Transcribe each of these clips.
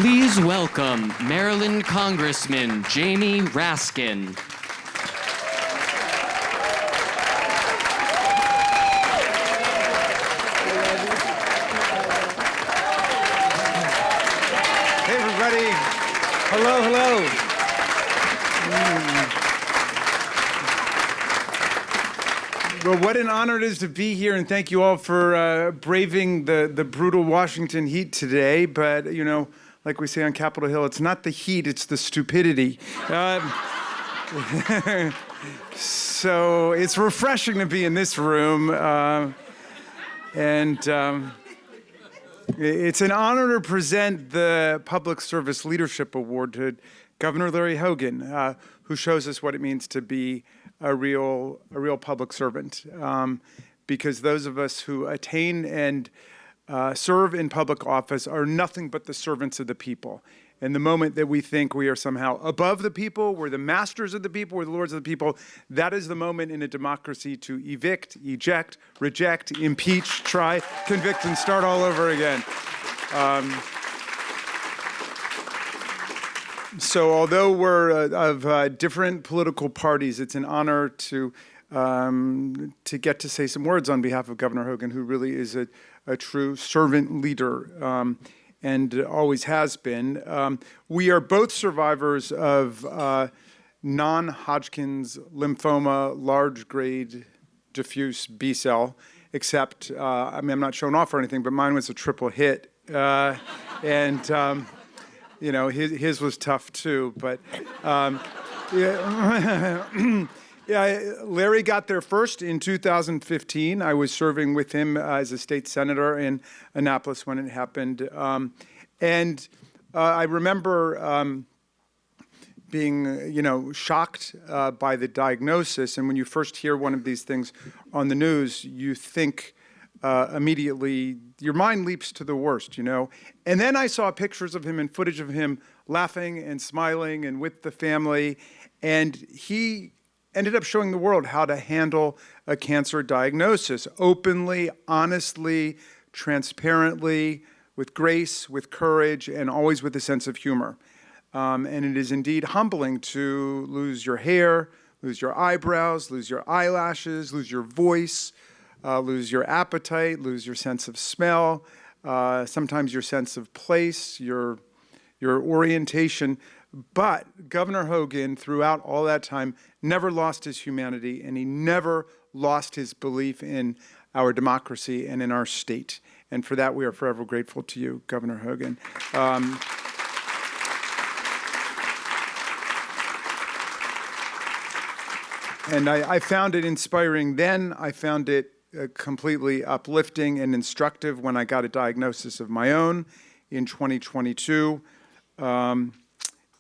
Please welcome Maryland Congressman Jamie Raskin. Hey, everybody. Hello, hello. Well, what an honor it is to be here, and thank you all for braving the brutal Washington heat today. But, you know, like we say on Capitol Hill, it's not the heat, it's the stupidity. So it's refreshing to be in this room. It's an honor to present the Public Service Leadership Award to Governor Larry Hogan, who shows us what it means to be a real public servant. Because those of us who attain and serve in public office are nothing but the servants of the people. And the moment that we think we are somehow above the people, we're the masters of the people, we're the lords of the people, that is the moment in a democracy to evict, eject, reject, impeach, try, convict, and start all over again. So although we're of different political parties, it's an honor to get to say some words on behalf of Governor Hogan, who really is a true servant leader. And always has been. We are both survivors of non-Hodgkin's lymphoma, large grade diffuse B cell, except, I mean, I'm not showing off or anything, but mine was a triple hit. You know, his was tough too, but yeah. Yeah, Larry got there first in 2015. I was serving with him as a state senator in Annapolis when it happened. I remember being, you know, shocked by the diagnosis. And when you first hear one of these things on the news, you think immediately, your mind leaps to the worst, you know. And then I saw pictures of him and footage of him laughing and smiling and with the family. And he ended up showing the world how to handle a cancer diagnosis openly, honestly, transparently, with grace, with courage, and always with a sense of humor. And it is indeed humbling to lose your hair, lose your eyebrows, lose your eyelashes, lose your voice, lose your appetite, lose your sense of smell, sometimes your sense of place, your orientation. But Governor Hogan, throughout all that time, never lost his humanity, and he never lost his belief in our democracy and in our state. And for that, we are forever grateful to you, Governor Hogan. And I found it inspiring then. I found it completely uplifting and instructive when I got a diagnosis of my own in 2022.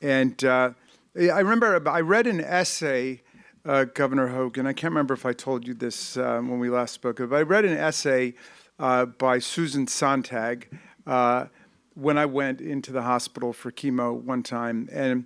I remember I read an essay, Governor Hogan. I can't remember if I told you this when we last spoke, but I read an essay by Susan Sontag when I went into the hospital for chemo one time. And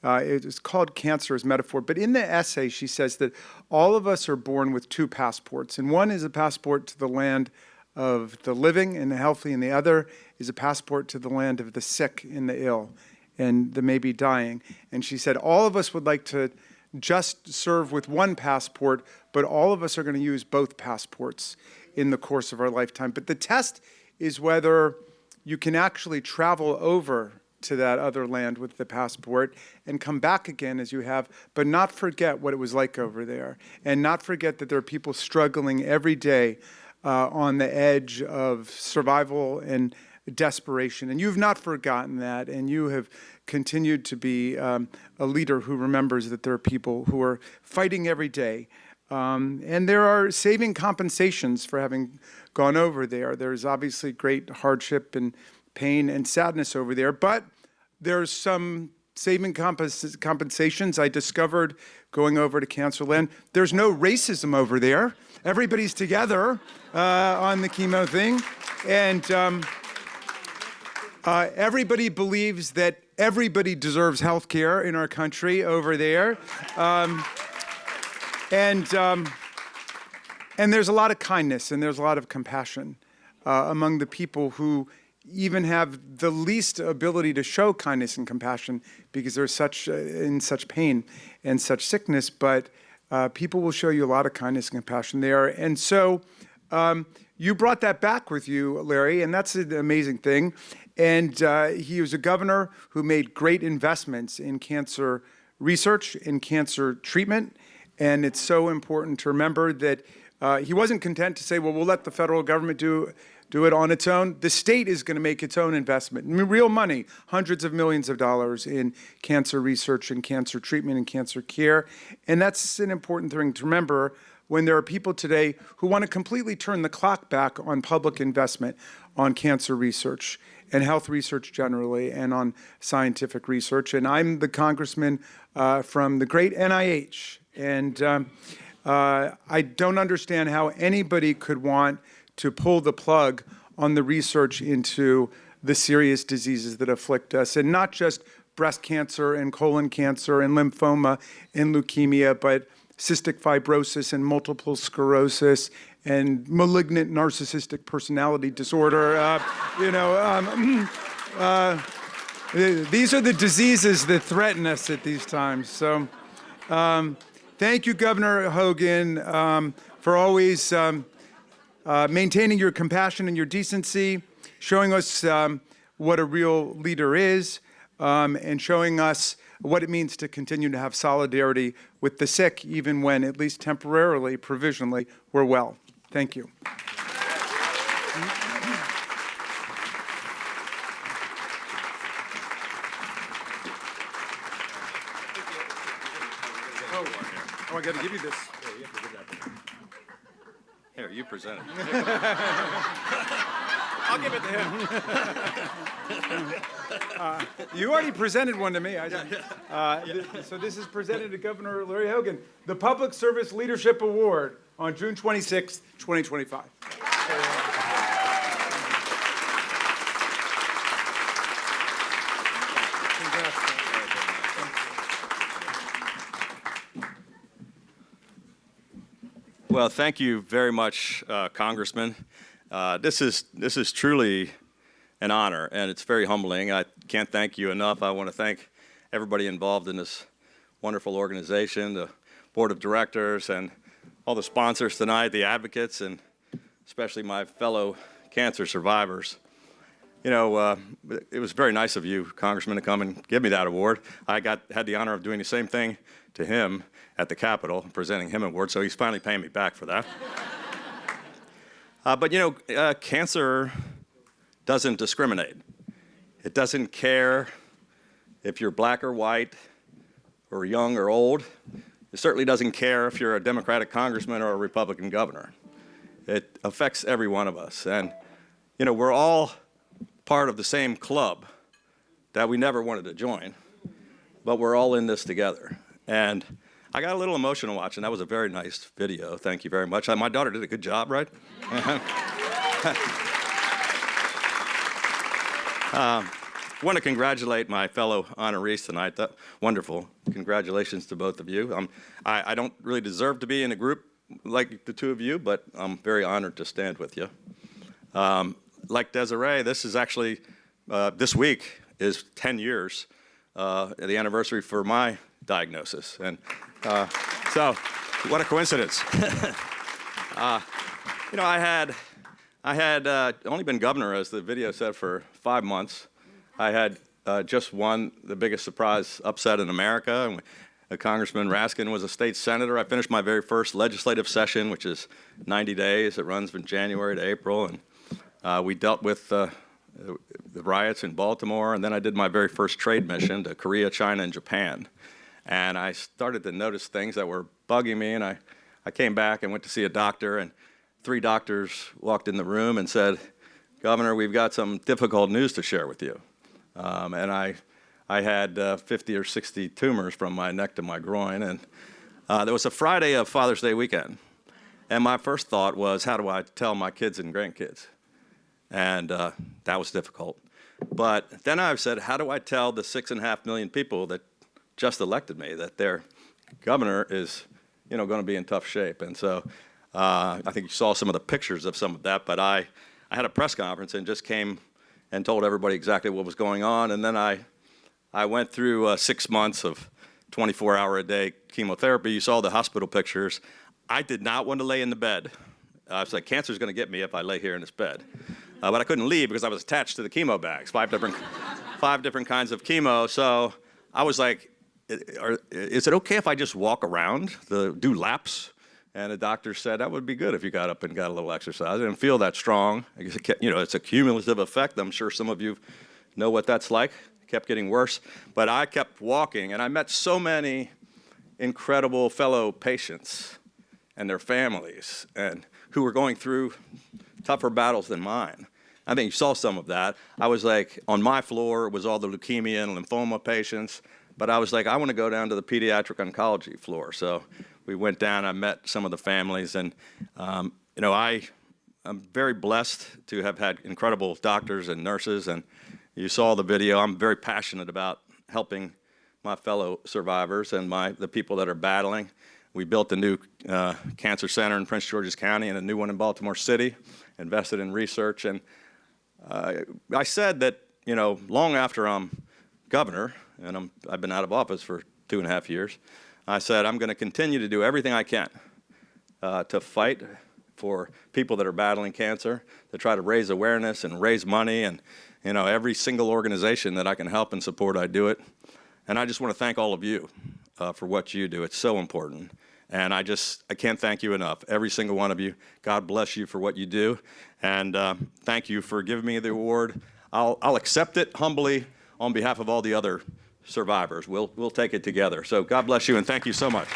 it was called Cancer as Metaphor. But in the essay, she says that all of us are born with two passports. And one is a passport to the land of the living and the healthy, and the other is a passport to the land of the sick and the ill and the maybe dying. And she said, all of us would like to just serve with one passport, but all of us are going to use both passports in the course of our lifetime. But the test is whether you can actually travel over to that other land with the passport and come back again as you have, but not forget what it was like over there, and not forget that there are people struggling every day on the edge of survival and desperation. And you've not forgotten that, and you have continued to be a leader who remembers that there are people who are fighting every day. And there are saving compensations for having gone over there. There's obviously great hardship and pain and sadness over there, but there's some saving compensations I discovered going over to Cancer Land. There's no racism over there. Everybody's together on the chemo thing. And everybody believes that everybody deserves health care in our country over there. And there's a lot of kindness and there's a lot of compassion among the people who even have the least ability to show kindness and compassion because they're in such pain and such sickness. But people will show you a lot of kindness and compassion there. And so you brought that back with you, Larry, and that's an amazing thing. And he was a governor who made great investments in cancer research, in cancer treatment. And it's so important to remember that he wasn't content to say, well, we'll let the federal government do it on its own. The state is going to make its own investment. I mean, real money, hundreds of millions of dollars in cancer research and cancer treatment and cancer care. And that's an important thing to remember when there are people today who want to completely turn the clock back on public investment on cancer research and health research generally and on scientific research. And I'm the congressman from the great NIH. And I don't understand how anybody could want to pull the plug on the research into the serious diseases that afflict us, and not just breast cancer and colon cancer and lymphoma and leukemia, but cystic fibrosis and multiple sclerosis and malignant narcissistic personality disorder. These are the diseases that threaten us at these times. So thank you, Governor Hogan, for always maintaining your compassion and your decency, showing us what a real leader is, and showing us what it means to continue to have solidarity with the sick, even when, at least temporarily, provisionally, we're well. Thank you. Oh, I got to give you this. Yeah, you have to give that to me. Here, you present it. I'll give it to him. You already presented one to me. So this is presented to Governor Larry Hogan, the Public Service Leadership Award on June 26, 2025. Well, thank you very much, Congressman. This is truly an honor, and it's very humbling. I can't thank you enough. I want to thank everybody involved in this wonderful organization, the board of directors, and all the sponsors tonight, the advocates, and especially my fellow cancer survivors. You know, it was very nice of you, Congressman, to come and give me that award. I had the honor of doing the same thing to him at the Capitol, presenting him an award, so he's finally paying me back for that. But you know, cancer doesn't discriminate. It doesn't care if you're black or white, or young or old. It certainly doesn't care if you're a Democratic congressman or a Republican governor. It affects every one of us. And you know, we're all part of the same club that we never wanted to join, but we're all in this together. And I got a little emotional watching. That was a very nice video. Thank you very much. My daughter did a good job, right? Want to congratulate my fellow honorees tonight. Wonderful. Congratulations to both of you. I don't really deserve to be in a group like the two of you, but I'm very honored to stand with you. Like Desiree, this is actually, this week is 10 years, the anniversary for my diagnosis. And so, what a coincidence. You know, I had only been governor, as the video said, for 5 months. I had just won the biggest surprise upset in America. Congressman Raskin was a state senator. I finished my very first legislative session, which is 90 days. It runs from January to April. And we dealt with the riots in Baltimore. And then I did my very first trade mission to Korea, China, and Japan. And I started to notice things that were bugging me. And I came back and went to see a doctor. And 3 doctors walked in the room and said, "Governor, we've got some difficult news to share with you." And I had 50 or 60 tumors from my neck to my groin. And there was a Friday of Father's Day weekend. And my first thought was, how do I tell my kids and grandkids? And that was difficult. But then I said, how do I tell the 6.5 million people that just elected me that their governor is, you know, going to be in tough shape? And so I think you saw some of the pictures of some of that. But I had a press conference and just came and told everybody exactly what was going on. And then I went through 6 months of 24-hour-a-day chemotherapy. You saw the hospital pictures. I did not want to lay in the bed. I was like, cancer's going to get me if I lay here in this bed. But I couldn't leave because I was attached to the chemo bags, five different kinds of chemo. So I was like, is it okay if I just walk around, do laps? And the doctor said, that would be good if you got up and got a little exercise. I didn't feel that strong. I guess it's a cumulative effect. I'm sure some of you know what that's like. It kept getting worse. But I kept walking, and I met so many incredible fellow patients and their families and who were going through tougher battles than mine. I think you saw some of that. I was like, on my floor was all the leukemia and lymphoma patients, but I was like, I want to go down to the pediatric oncology floor. So we went down, I met some of the families, and I'm very blessed to have had incredible doctors and nurses, and you saw the video. I'm very passionate about helping my fellow survivors and the people that are battling. We built a new cancer center in Prince George's County and a new one in Baltimore City, invested in research. And I said that, long after I'm governor, and I've been out of office for 2.5 years, I said I'm going to continue to do everything I can to fight for people that are battling cancer, to try to raise awareness and raise money. And, every single organization that I can help and support, I do it. And I just want to thank all of you for what you do. It's so important. And I can't thank you enough, every single one of you. God bless you for what you do. And thank you for giving me the award. I'll accept it humbly on behalf of all the other survivors. We'll take it together. So God bless you, and thank you so much.